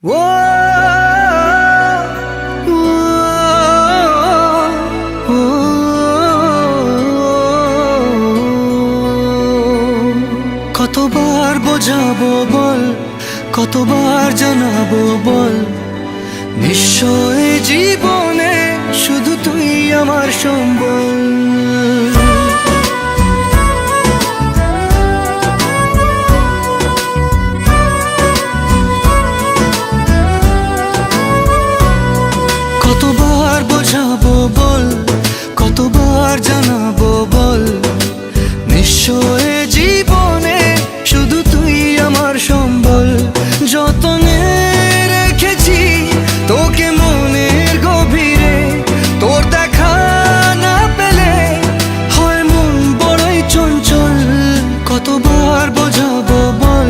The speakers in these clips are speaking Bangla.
ও কতবার বোঝাবো বল, কতবার জানাবো বল, নিশ্চয় জীবনে শুধু তুই আমার সম্বল। কতবার বোঝাবো বল, কতবার জানাবো বল, নিশ্চয় জীবনে শুধু তুই আমার সম্বল। যতনে রেখেছি তোকে মনের গভীরে, তোর দেখা না পেলে হয় মন বড়ই চঞ্চল। কতবার বোঝাবো বল,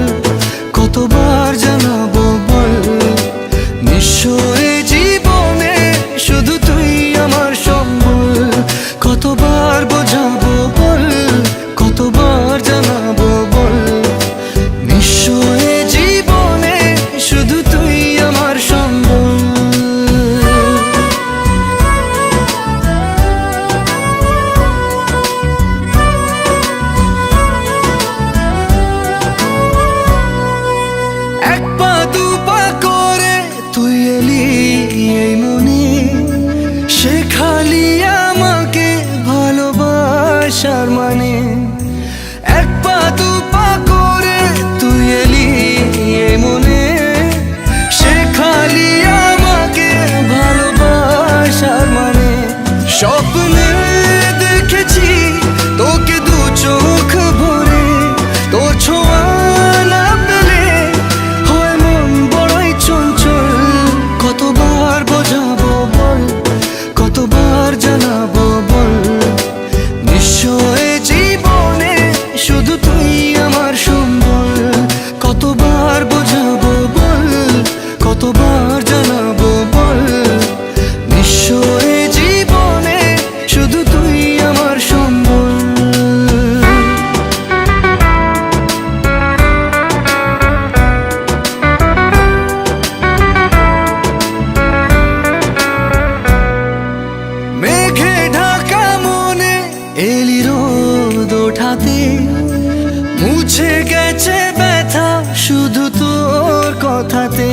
কতবার জানাবো বল, নিশ্চয় জীবনে শুধু তুই আমার সম্বল। কতবার বোঝাবো বল, কতবার জানাবো বল, নিশ্চয় জীবনে শুধু তুই আমার সম্বল। এক পা দু পা করে তুই এলি এই মনে, শেখালি আমাকে ভালোবাসার মানে। এক পা দু পা করে তুই এলি এই মনে, শেখালি আমাকে ভালোবাসার মানে। স্বপ্নে দেখেছি তোকে দু চোখ ভরে, তোর ছোঁয়া না পেলে হয় মন বড়ই চঞ্চল। কতবার বোঝাবো বল, কতবার জানাবো বল, নিশ্চয় জীবনে শুধু তুই আমার সম্বল। কতবার বোঝাবো বল, কতবার জানাবো বল, নিশ্চয় জীবনে শুধু তুই আমার সম্বল। মেঘে ঢাকা মনে এলি রোদ ওঠাতে, মুছে গেছে ব্যথা শুধু তোর কথাতে।